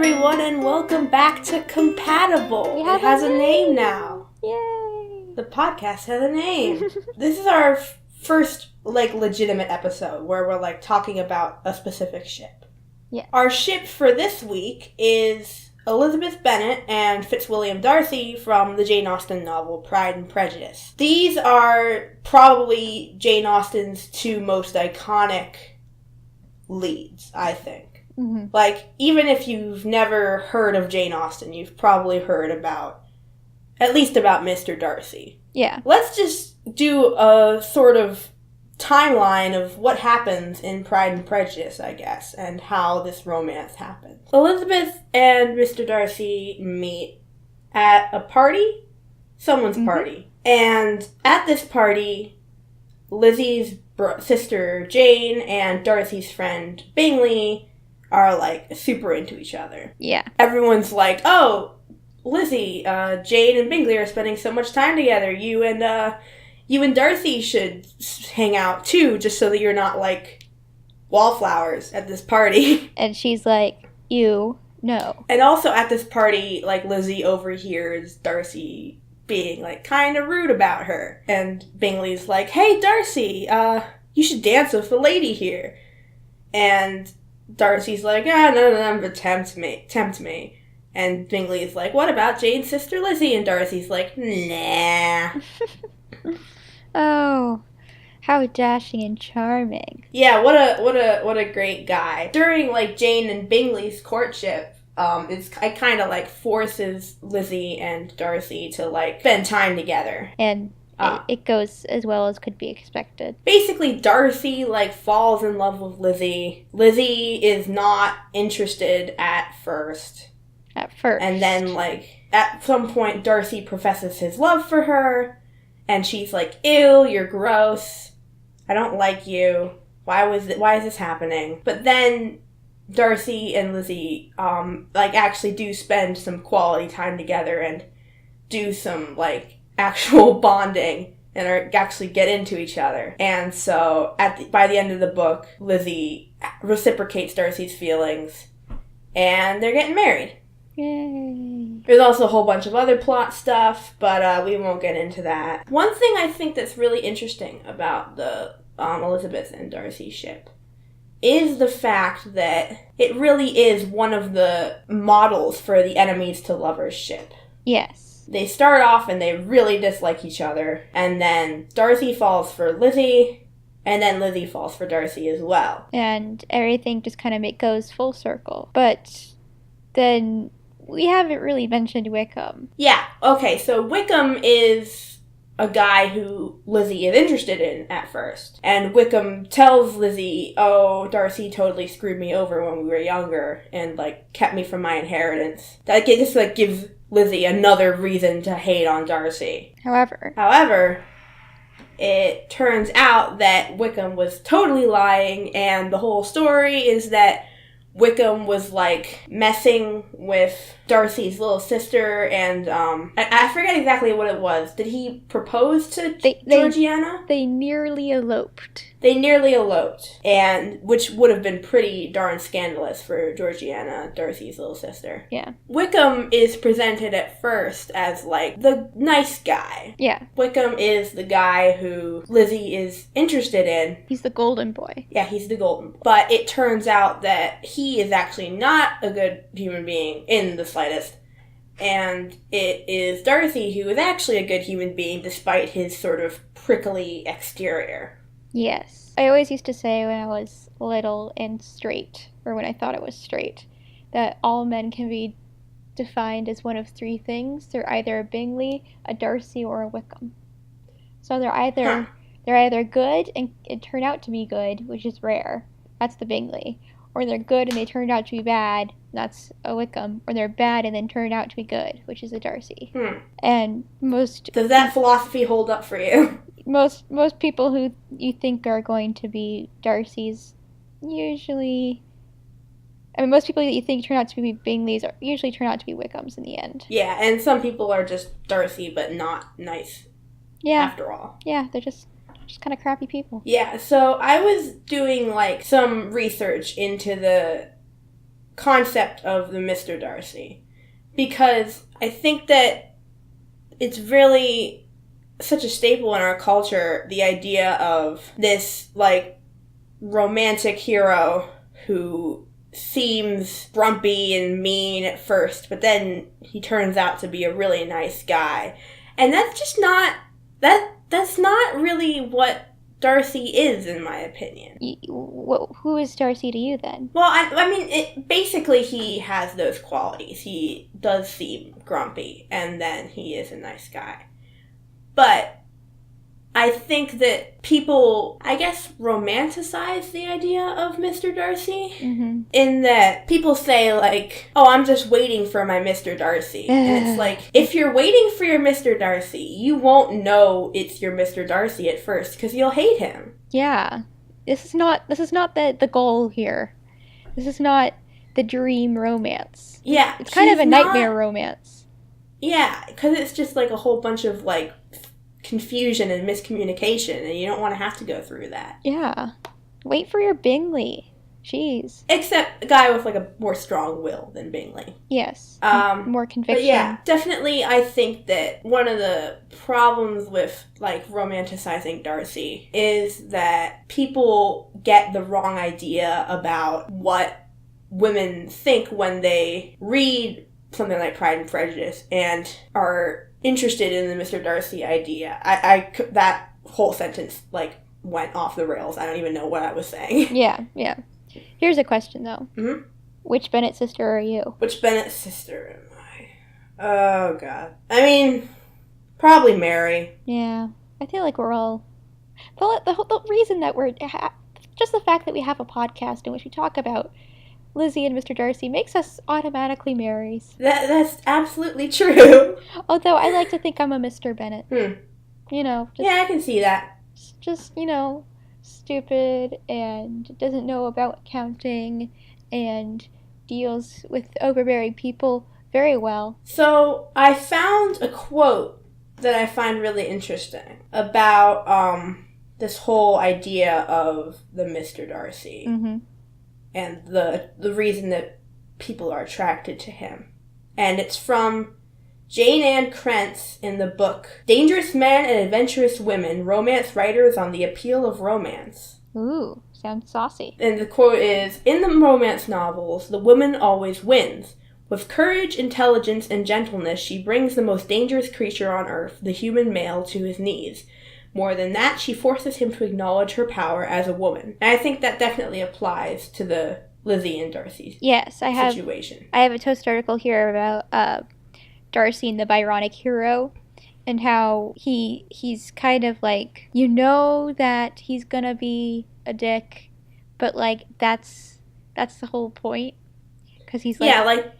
everyone, and welcome back to Compatible. It has a name now. Yay! The podcast has a name. This is our first, legitimate episode where we're, talking about a specific ship. Yeah. Our ship for this week is Elizabeth Bennet and Fitzwilliam Darcy from the Jane Austen novel Pride and Prejudice. These are probably Jane Austen's two most iconic leads, I think. Mm-hmm. Even if you've never heard of Jane Austen, you've probably heard at least about Mr. Darcy. Yeah. Let's just do a sort of timeline of what happens in Pride and Prejudice, I guess, and how this romance happens. Elizabeth and Mr. Darcy meet at a party, someone's party. And at this party, Lizzie's sister Jane and Darcy's friend Bingley are, super into each other. Yeah. Everyone's like, oh, Lizzie, Jane and Bingley are spending so much time together. You and Darcy should hang out, too, just so that you're not, wallflowers at this party. And she's like, no. And also at this party, Lizzie overhears Darcy being, kind of rude about her. And Bingley's like, hey, Darcy, you should dance with the lady here. And Darcy's like, no, but tempt me. And Bingley's like, what about Jane's sister Lizzie? And Darcy's like, nah. Oh, how dashing and charming. Yeah, what a great guy. During, Jane and Bingley's courtship, it kind of, forces Lizzie and Darcy to, spend time together. And it goes as well as could be expected. Basically, Darcy, falls in love with Lizzie. Lizzie is not interested at first. And then, at some point, Darcy professes his love for her. And she's like, ew, you're gross. I don't like you. Why is this happening? But then Darcy and Lizzie, actually do spend some quality time together and do some, actual bonding and actually get into each other. And so by the end of the book, Lizzie reciprocates Darcy's feelings and they're getting married. Yay. There's also a whole bunch of other plot stuff, but we won't get into that. One thing I think that's really interesting about the Elizabeth and Darcy ship is the fact that it really is one of the models for the enemies to lovers ship. Yes. They start off and they really dislike each other, and then Darcy falls for Lizzie, and then Lizzie falls for Darcy as well. And everything just kind of goes full circle. But then we haven't really mentioned Wickham. Yeah, okay, so Wickham is a guy who Lizzie is interested in at first. And Wickham tells Lizzie, oh, Darcy totally screwed me over when we were younger and, kept me from my inheritance. That just, gives Lizzie another reason to hate on Darcy. However, it turns out that Wickham was totally lying, and the whole story is that Wickham was, messing with Darcy's little sister, and, I forget exactly what it was. Did he propose to Georgiana? They nearly eloped. And which would have been pretty darn scandalous for Georgiana, Darcy's little sister. Yeah. Wickham is presented at first as, the nice guy. Yeah. Wickham is the guy who Lizzie is interested in. He's the golden boy. Yeah, he's the golden boy. But it turns out that he is actually not a good human being in the slightest. And it is Darcy who is actually a good human being despite his sort of prickly exterior. Yes. I always used to say when I was little and straight, or when I thought it was straight, that all men can be defined as one of three things. They're either a Bingley, a Darcy, or a Wickham. So they're either good and turn out to be good, which is rare. That's the Bingley. Or they're good and they turned out to be bad. That's a Wickham. Or they're bad and then turned out to be good, which is a Darcy. And does that philosophy hold up for you? Most people who you think are going to be Darcys usually... most people that you think turn out to be Bingleys usually turn out to be Wickhams in the end. Yeah, and some people are just Darcy but not nice after all. Yeah, they're just kind of crappy people. Yeah, so I was doing, some research into the concept of the Mr. Darcy. Because I think that it's really such a staple in our culture, the idea of this, like, romantic hero who seems grumpy and mean at first, but then he turns out to be a really nice guy. And that's just not... That's not really what Darcy is, in my opinion. Who is Darcy to you, then? Well, I mean, basically he has those qualities. He does seem grumpy, and then he is a nice guy. But I think that people, I guess, romanticize the idea of Mr. Darcy. Mm-hmm. In that people say, like, oh, I'm just waiting for my Mr. Darcy. And it's like, if you're waiting for your Mr. Darcy, you won't know it's your Mr. Darcy at first, because you'll hate him. Yeah. This is not the goal here. This is not the dream romance. Yeah. It's kind of a nightmare romance. Yeah, because it's just like a whole bunch of, like, confusion and miscommunication, and you don't want to have to go through that. Yeah. Wait for your Bingley. Jeez. Except a guy with, like, a more strong will than Bingley. Yes. More conviction. But yeah, definitely I think that one of the problems with, like, romanticizing Darcy is that people get the wrong idea about what women think when they read something like Pride and Prejudice and are interested in the Mr. Darcy idea. That whole sentence, like, went off the rails. I don't even know what I was saying. Yeah. Here's a question, though. Mm-hmm. Which Bennet sister are you? Which Bennet sister am I? Oh, God. I mean, probably Mary. Yeah. I feel like we're all... The reason that we're... Just the fact that we have a podcast in which we talk about Lizzie and Mr. Darcy makes us automatically Marys. That's absolutely true. Although I like to think I'm a Mr. Bennet. You know. Yeah, I can see that. Just, you know, stupid and doesn't know about counting and deals with overbearing people very well. So I found a quote that I find really interesting about this whole idea of the Mr. Darcy. Mm-hmm. And the reason that people are attracted to him. And it's from Jane Ann Krentz in the book Dangerous Men and Adventurous Women, Romance Writers on the Appeal of Romance. Ooh, sounds saucy. And the quote is, in the romance novels, the woman always wins. With courage, intelligence, and gentleness, she brings the most dangerous creature on earth, the human male, to his knees. More than that, she forces him to acknowledge her power as a woman. And I think that definitely applies to the Lizzie and Darcy situation. I have a Toast article here about Darcy and the Byronic hero, and how he's kind of like, you know that he's gonna be a dick, but, like, that's the whole point. Because he's like... Yeah, like...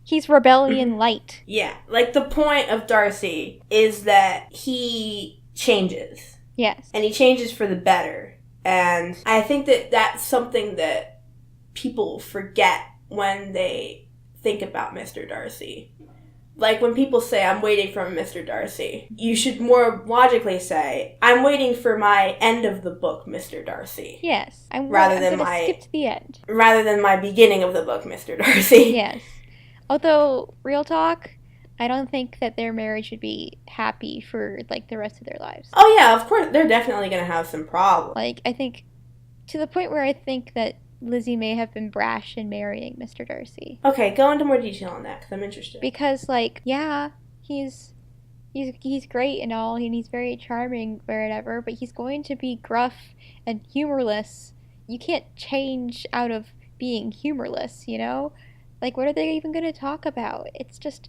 He's rebellion light. Yeah, like, the point of Darcy is that he changes. Yes. And he changes for the better. And I think that that's something that people forget when they think about Mr. Darcy. Like, when people say, I'm waiting for Mr. Darcy, you should more logically say, I'm waiting for my end of the book, Mr. Darcy. Yes. I'm going to skip to the end. Rather than my beginning of the book, Mr. Darcy. Yes. Although, real talk, I don't think that their marriage should be happy for, like, the rest of their lives. Oh, yeah, of course. They're definitely going to have some problems. Like, I think, to the point where I think that Lizzie may have been brash in marrying Mr. Darcy. Okay, go into more detail on that, because I'm interested. Because, like, yeah, he's great and all, and he's very charming or whatever, but he's going to be gruff and humorless. You can't change out of being humorless, you know? Like, what are they even going to talk about? It's just...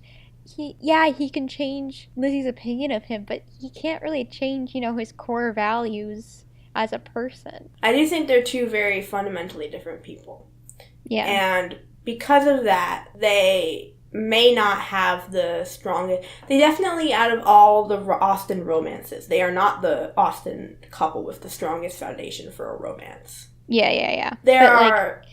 He can change Lizzie's opinion of him, but he can't really change, you know, his core values as a person. I do think they're two very fundamentally different people. Yeah. And because of that, they may not have the strongest... They definitely, out of all the Austen romances, they are not the Austen couple with the strongest foundation for a romance. Yeah. There are...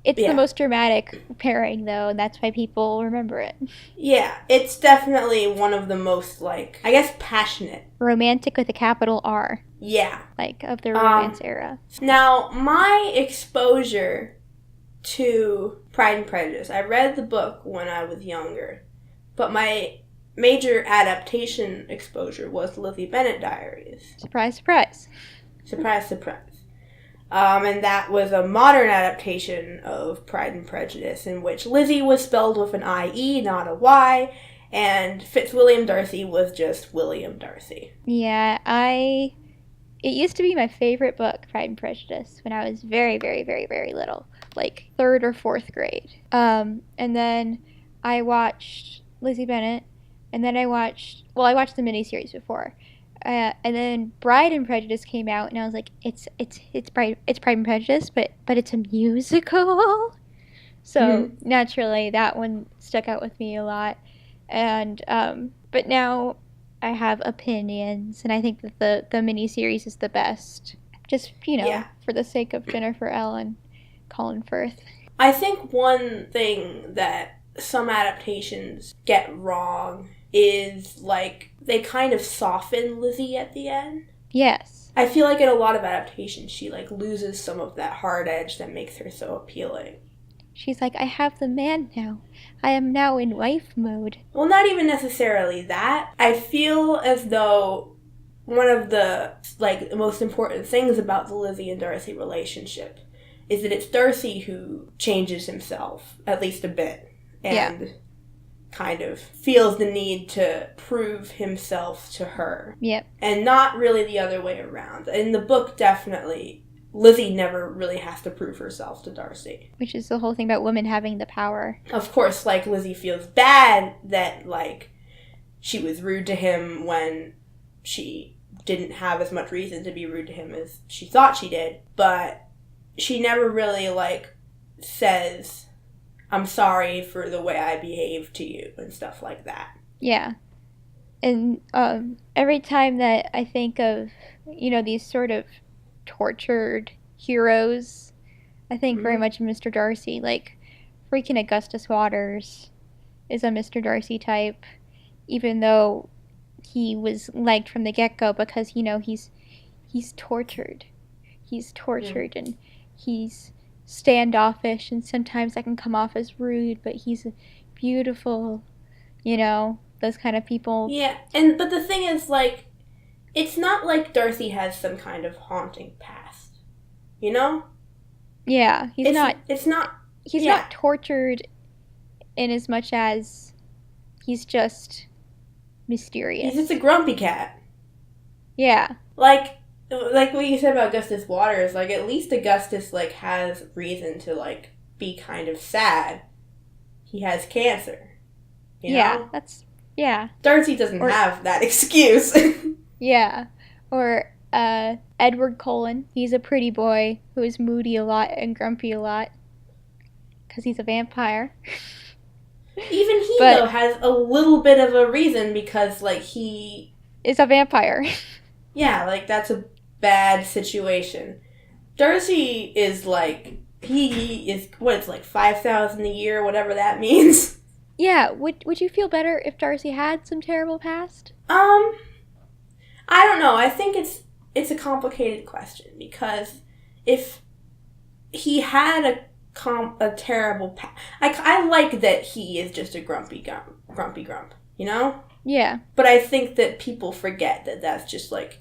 It's the most dramatic pairing, though, and that's why people remember it. Yeah, it's definitely one of the most, like, I guess, passionate. Romantic with a capital R. Yeah. Like, of the romance era. Now, my exposure to Pride and Prejudice. I read the book when I was younger, but my major adaptation exposure was Lizzie Bennet Diaries. Surprise, surprise. Surprise, surprise. And that was a modern adaptation of Pride and Prejudice, in which Lizzie was spelled with an I-E, not a Y, and Fitzwilliam Darcy was just William Darcy. Yeah, it used to be my favorite book, Pride and Prejudice, when I was very, very, very, very little, like 3rd or 4th grade. And then I watched Lizzie Bennet, and then I watched the miniseries before. And then Bride and Prejudice came out, and I was like, it's Pride and Prejudice, but it's a musical. So naturally, that one stuck out with me a lot. And but now I have opinions, and I think that the miniseries is the best. Just for the sake of Jennifer L. and Colin Firth. I think one thing that some adaptations get wrong is, like, they kind of soften Lizzie at the end. Yes. I feel like in a lot of adaptations, she, like, loses some of that hard edge that makes her so appealing. She's like, I have the man now. I am now in wife mode. Well, not even necessarily that. I feel as though one of the, like, most important things about the Lizzie and Darcy relationship is that it's Darcy who changes himself, at least a bit, and kind of feels the need to prove himself to her. Yep. And not really the other way around. In the book, definitely, Lizzie never really has to prove herself to Darcy. Which is the whole thing about women having the power. Of course, like, Lizzie feels bad that, like, she was rude to him when she didn't have as much reason to be rude to him as she thought she did. But she never really, like, says, I'm sorry for the way I behaved to you and stuff like that. Yeah. And every time that I think of, these sort of tortured heroes, I think very much of Mr. Darcy. Like, freaking Augustus Waters is a Mr. Darcy type, even though he was liked from the get-go because, he's tortured. He's tortured and he's standoffish, and sometimes that can come off as rude, but he's beautiful, those kind of people. Yeah, but the thing is, like, it's not like Darcy has some kind of haunting past, Yeah, he's not tortured in as much as he's just mysterious. He's just a grumpy cat. Yeah. Like what you said about Augustus Waters, like, at least Augustus, like, has reason to, like, be kind of sad. He has cancer. Yeah. Darcy doesn't have that excuse. Yeah. Or, Edward Cullen. He's a pretty boy who is moody a lot and grumpy a lot. Because he's a vampire. Even he, though, has a little bit of a reason because, like, he is a vampire. Yeah, like, that's a bad situation. Darcy is, like, he is, it's like 5,000 a year, whatever that means. Yeah, would you feel better if Darcy had some terrible past? I don't know. I think it's a complicated question, because if he had a terrible past, I like that he is just a grumpy grump, Yeah. But I think that people forget that that's just, like,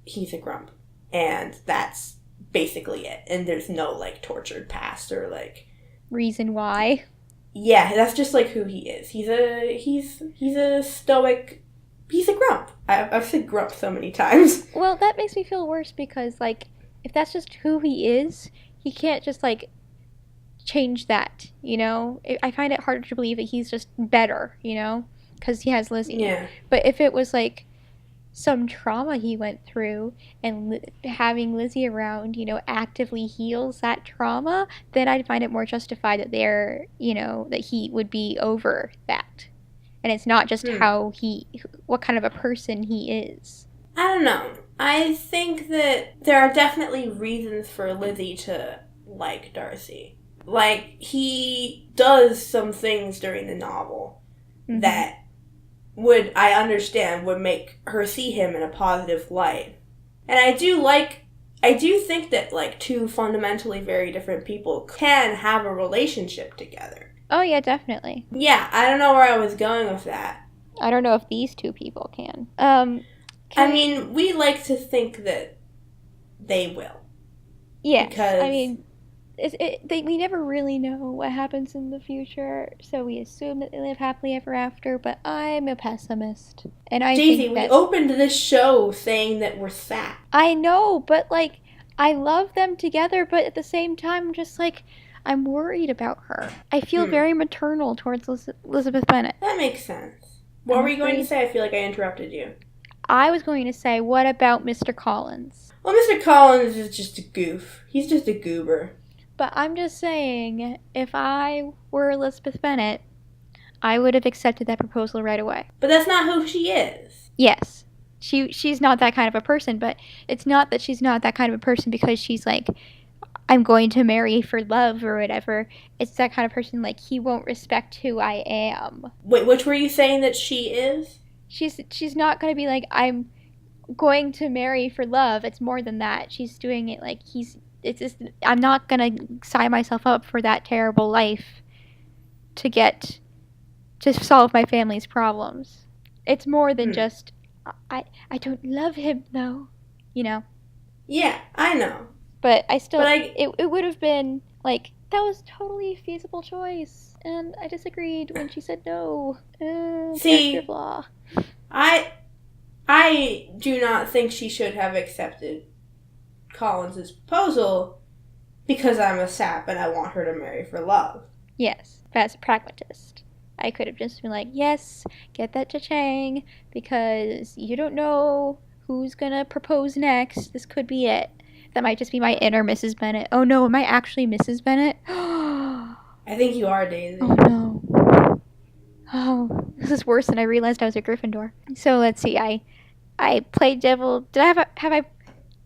he's a grump, and that's basically it, and there's no, like, tortured past or, like, reason why. Yeah, that's just, like, who he is. He's a stoic, he's a grump. I've said grump so many times. Well, that makes me feel worse, because, like, if that's just who he is, he can't just, like, change that, I find it harder to believe that he's just better, because he has Lizzie. Yeah. But if it was, like, some trauma he went through, and having Lizzie around, actively heals that trauma, then I'd find it more justified that that he would be over that. And it's not just what kind of a person he is. I don't know. I think that there are definitely reasons for Lizzie to like Darcy. Like, he does some things during the novel that I understand would make her see him in a positive light. And I do like I do think that, like, two fundamentally very different people can have a relationship together. Oh, yeah, definitely. Yeah, I don't know where I was going with that. I don't know if these two people can. We like to think that they will. Yes, because... I mean, we never really know what happens in the future, so we assume that they live happily ever after, but I'm a pessimist. And I Daisy, think that... we opened this show saying that we're sad. I know, but, like, I love them together, but at the same time, I'm just, like, I'm worried about her. I feel very maternal towards Elizabeth Bennet. That makes sense. What were you going to say? I feel like I interrupted you. I was going to say, what about Mr. Collins? Well, Mr. Collins is just a goof. He's just a goober. But I'm just saying, if I were Elizabeth Bennet, I would have accepted that proposal right away. But that's not who she is. Yes. She's not that kind of a person, but it's not that she's not that kind of a person because she's like, I'm going to marry for love or whatever. It's that kind of person, like, he won't respect who I am. Wait, which were you saying that she is? She's not going to be like, I'm going to marry for love. It's more than that. She's doing it like it's just, I'm not going to sign myself up for that terrible life to solve my family's problems. It's more than just, I don't love him, though, you know? Yeah, I know. But it would have been, like, that was totally a feasible choice. And I disagreed when she said no. See, blah. I do not think she should have accepted Collins' proposal because I'm a sap and I want her to marry for love. Yes, as a pragmatist. I could have just been like, yes, get that cha-chang, because you don't know who's gonna propose next. This could be it. That might just be my inner Mrs. Bennet. Oh no, am I actually Mrs. Bennet? I think you are, Daisy. Oh no. Oh, this is worse than I realized I was a Gryffindor. So let's see, I played devil. Have I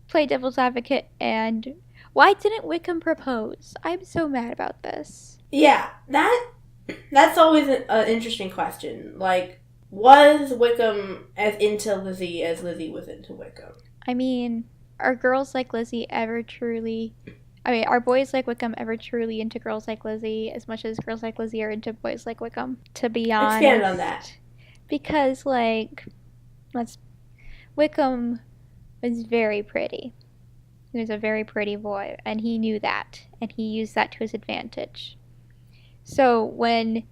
played devil's advocate? And why didn't Wickham propose? I'm so mad about this. Yeah, that's always an interesting question. Like, was Wickham as into Lizzie as Lizzie was into Wickham? I mean, are girls like Lizzie ever truly... are boys like Wickham ever truly into girls like Lizzie as much as girls like Lizzie are into boys like Wickham? To be honest. Expand on that. Because, like, Wickham was very pretty. He was a very pretty boy, and he knew that, and he used that to his advantage. So when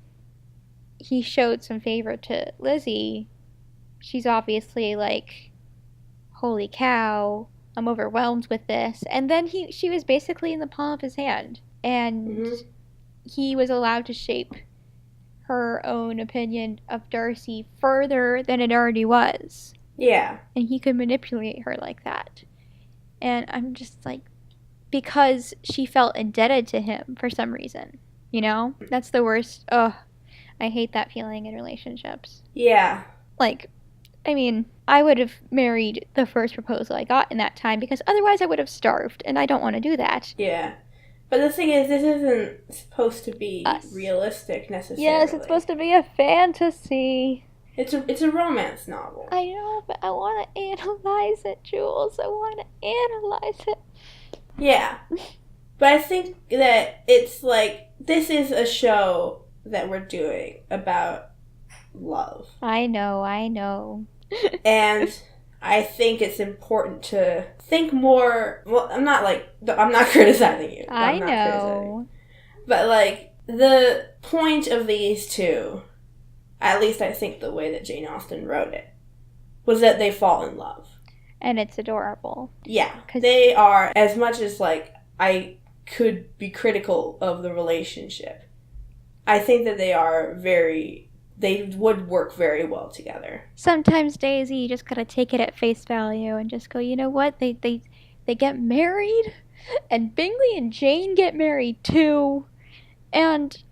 he showed some favor to Lizzie, she's obviously like, holy cow, I'm overwhelmed with this. And then she was basically in the palm of his hand, and he was allowed to shape her own opinion of Darcy further than it already was. Yeah. And he could manipulate her like that. And I'm just like, because she felt indebted to him for some reason. You know? That's the worst. Ugh. I hate that feeling in relationships. Yeah. Like, I mean, I would have married the first proposal I got in that time because otherwise I would have starved, and I don't want to do that. Yeah. But the thing is, this isn't supposed to be realistic necessarily. Yes, it's supposed to be a fantasy. It's a romance novel. I know, but I want to analyze it, Jules. I want to analyze it. Yeah. But I think that it's like, this is a show that we're doing about love. I know. And I think it's important to think more. Well, I'm not criticizing you. I know. But, like, the point of these two, at least I think the way that Jane Austen wrote it, was that they fall in love. And it's adorable. Yeah. They are, as much as, like, I could be critical of the relationship, I think that they would work very well together. Sometimes, Daisy, you just gotta take it at face value and just go, you know what, they get married, and Bingley and Jane get married too, and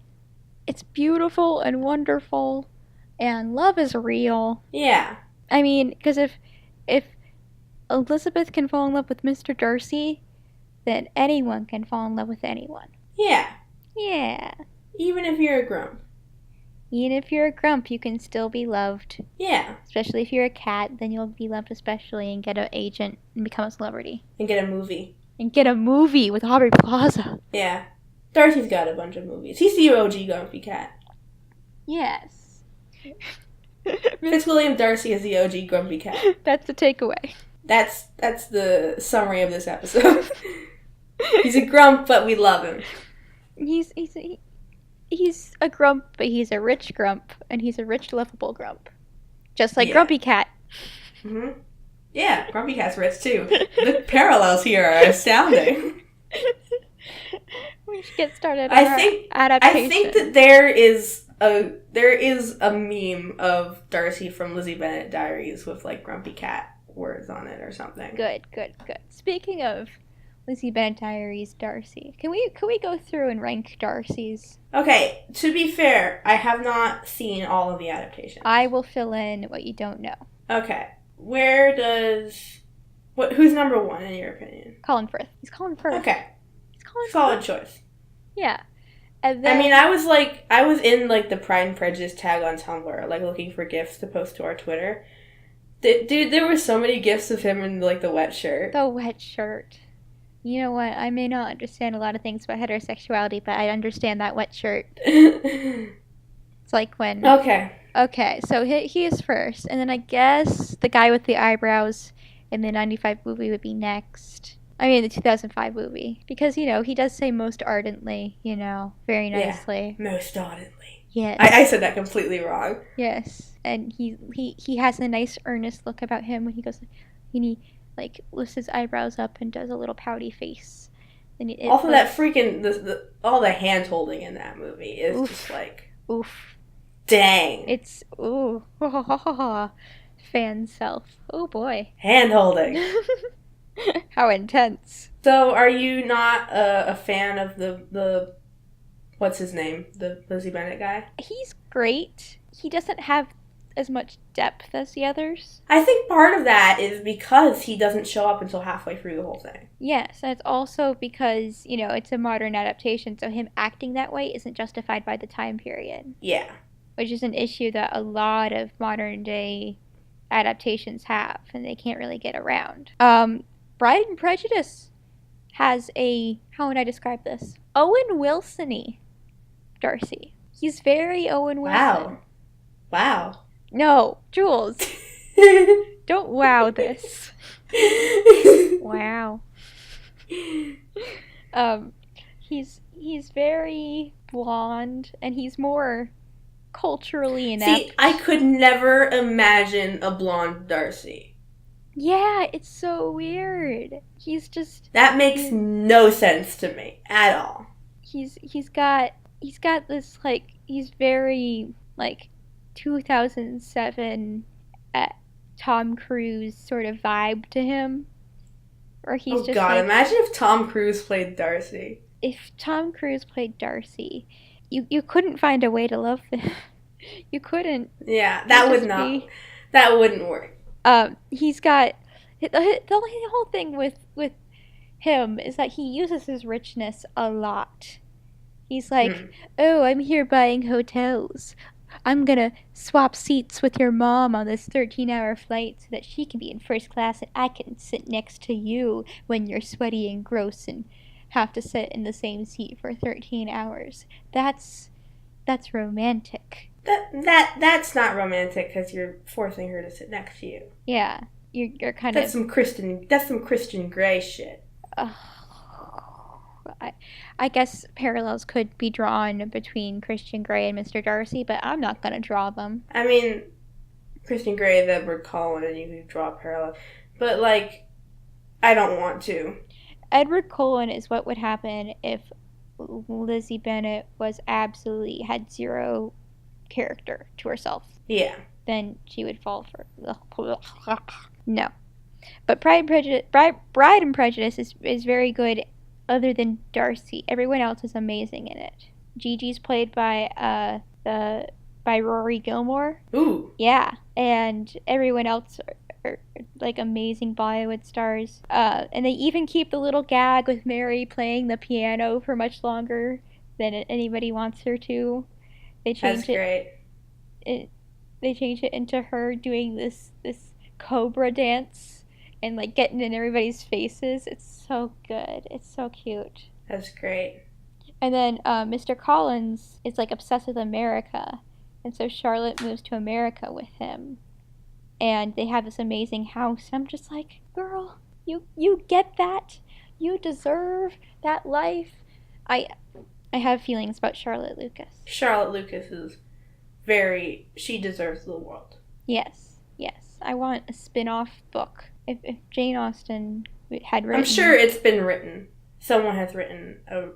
it's beautiful and wonderful, and love is real. Yeah. I mean, because if Elizabeth can fall in love with Mr. Darcy, then anyone can fall in love with anyone. Yeah. Yeah. Even if you're a grump. Even if you're a grump, you can still be loved. Yeah. Especially if you're a cat, then you'll be loved especially and get an agent and become a celebrity. And get a movie. And get a movie with Aubrey Plaza. Yeah. Darcy's got a bunch of movies. He's the OG grumpy cat. Yes. Fitzwilliam Darcy is the OG grumpy cat. That's the takeaway. That's the summary of this episode. He's a grump, but we love him. He's a grump, but he's a rich grump, and he's a rich, lovable grump. Just like Grumpy Cat. Mm-hmm. Yeah, Grumpy Cat's rich, too. The parallels here are astounding. We should get started on our adaptation. I think that there is a meme of Darcy from Lizzie Bennet Diaries with, like, Grumpy Cat words on it or something. Good. Speaking of Lizzie Bennet Diaries, Darcy. Can we go through and rank Darcy's? Okay, to be fair, I have not seen all of the adaptations. I will fill in what you don't know. Okay. Who's number one in your opinion? Colin Firth. He's Colin Firth. Okay. He's Colin Solid Firth. choice. Yeah. And then, I mean, I was in, like, the Pride and Prejudice tag on Tumblr, like, looking for GIFs to post to our Twitter. Dude, there were so many GIFs of him in, like, the wet shirt. The wet shirt. You know what? I may not understand a lot of things about heterosexuality, but I understand that wet shirt. It's like when... Okay, so he is first. And then I guess the guy with the eyebrows in the 95 movie would be next. I mean, the 2005 movie. Because, you know, he does say most ardently, you know, very nicely. Yeah, most ardently. Yes. I said that completely wrong. Yes. And he has a nice earnest look about him when he goes... And he... like, lifts his eyebrows up and does a little pouty face. And also, that freaking... all the hand-holding in that movie is just like... Oof. Dang. It's... Ooh. Fan self. Oh, boy. Hand-holding. How intense. So, are you not a fan of the... What's his name? The Lizzie Bennet guy? He's great. He doesn't have as much depth as the others. I think part of that is because he doesn't show up until halfway through the whole thing. Yes, and it's also because, you know, it's a modern adaptation, so him acting that way isn't justified by the time period. Yeah. Which is an issue that a lot of modern day adaptations have, and they can't really get around. Bride and Prejudice has a, how would I describe this? Owen Wilson-y Darcy. He's very Owen Wilson. Wow. No, Jules. Don't wow this. Wow. He's very blonde, and he's more culturally inept. See, I could never imagine a blonde Darcy. Yeah, it's so weird. He's just... That makes no sense to me at all. He's got this, like, he's very, like, 2007 Tom Cruise sort of vibe to him. Or he's just God, like, imagine if Tom Cruise played Darcy. If Tom Cruise played Darcy, you couldn't find a way to love them. You couldn't. Yeah, that wouldn't work. He's got the whole thing with him is that he uses his richness a lot. He's like, oh, I'm here buying hotels. I'm gonna swap seats with your mom on this 13-hour flight so that she can be in first class and I can sit next to you when you're sweaty and gross and have to sit in the same seat for 13 hours. That's romantic. That's not romantic because you're forcing her to sit next to you. Yeah, you're kind of... That's some Christian Grey shit. I guess parallels could be drawn between Christian Grey and Mr. Darcy, but I'm not going to draw them. I mean, Christian Grey is Edward Cullen, and you could draw a parallel. But, like, I don't want to. Edward Cullen is what would happen if Lizzie Bennet had zero character to herself. Yeah. Then she would fall for... No. But Pride and Prejudice is very good other than Darcy. Everyone else is amazing in it. Gigi's played by Rory Gilmore. Ooh. Yeah. And everyone else are like amazing Bollywood stars. And they even keep the little gag with Mary playing the piano for much longer than anybody wants her to. They changed That's great. they change it into her doing this cobra dance and like getting in everybody's faces. It's so good. It's so cute. That's great. And then Mr. Collins is like obsessed with America, and so Charlotte moves to America with him, and they have this amazing house. And I'm just like, girl, you get that? You deserve that life. I have feelings about Charlotte Lucas. Charlotte Lucas is she deserves the world. Yes. I want a spin-off book. If Jane Austen had written... I'm sure it's been written. Someone has written a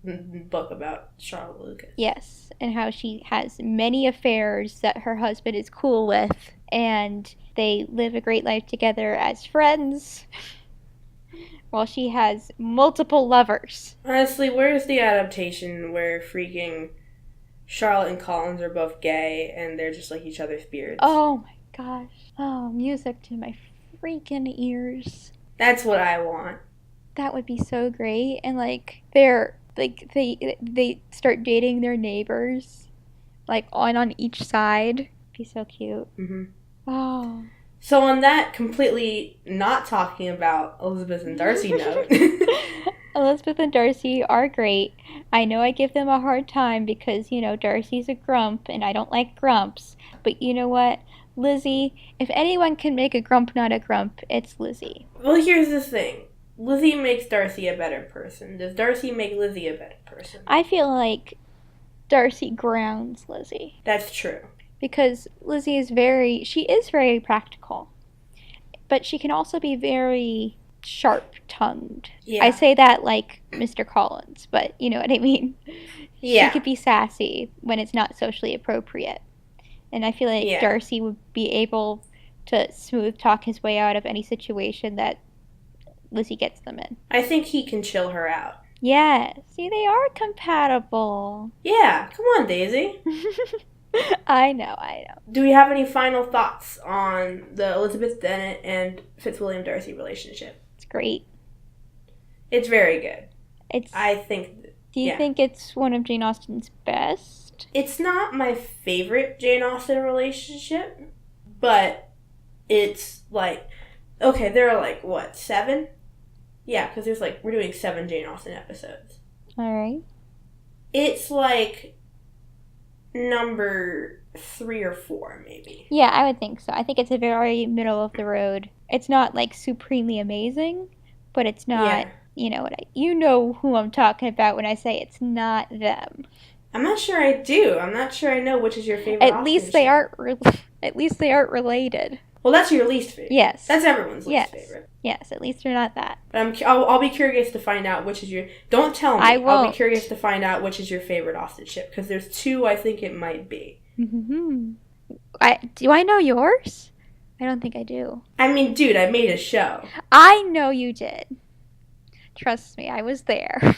book about Charlotte Lucas. Yes, and how she has many affairs that her husband is cool with, and they live a great life together as friends, while she has multiple lovers. Honestly, where's the adaptation where freaking Charlotte and Collins are both gay and they're just like each other's beards? Oh my gosh. Oh, music to my freaking ears. That's what I want. That would be so great. And like they start dating their neighbors, like on each side. It'd be so cute. Mm-hmm. Oh. So on that completely not talking about Elizabeth and Darcy note. Elizabeth and Darcy are great. I know I give them a hard time because, Darcy's a grump and I don't like grumps. But you know what? Lizzie, if anyone can make a grump not a grump, it's Lizzie. Well, here's the thing. Lizzie makes Darcy a better person. Does Darcy make Lizzie a better person? I feel like Darcy grounds Lizzie. That's true. Because Lizzie is very practical. But she can also be very sharp-tongued. Yeah. I say that like Mr. Collins, but you know what I mean? Yeah. She could be sassy when it's not socially appropriate. And I feel like Darcy would be able to smooth talk his way out of any situation that Lizzie gets them in. I think he can chill her out. Yeah. See, they are compatible. Yeah. Come on, Daisy. I know. Do we have any final thoughts on the Elizabeth Bennet and Fitzwilliam Darcy relationship? It's great. It's very good. I think... Do you think it's one of Jane Austen's best? It's not my favorite Jane Austen relationship, but it's like... Okay, there are like, what, 7? Yeah, because there's like... We're doing 7 Jane Austen episodes. All right. It's like... number 3 or 4, maybe. Yeah, I would think so. I think it's a very middle of the road. It's not like supremely amazing, but it's not, you know who I'm talking about when I say it's not them. I'm not sure I do. I'm not sure I know which is your favorite. At least they aren't related. Well, that's your least favorite. Yes. That's everyone's least favorite. Yes, at least they're not that. But I'll be curious to find out which is your... Don't tell me. I won't. I'll be curious to find out which is your favorite Austen ship, because there's 2 I think it might be. Mm-hmm. Do I know yours? I don't think I do. I mean, dude, I made a show. I know you did. Trust me, I was there.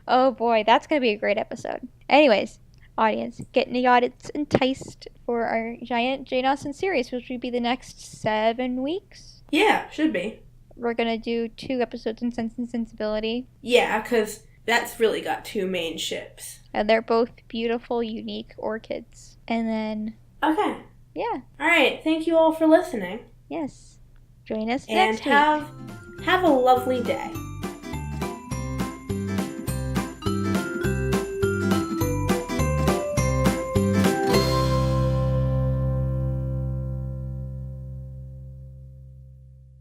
Oh boy, that's going to be a great episode. Anyways, audience, getting the audience enticed for our giant Jane Austen series, which would be the next 7 weeks. Yeah, should be. We're going to do 2 episodes in Sense and Sensibility. Yeah, because that's really got 2 main ships. And they're both beautiful, unique orchids. And then... Okay. Yeah. All right. Thank you all for listening. Yes. Join us next week. And have a lovely day.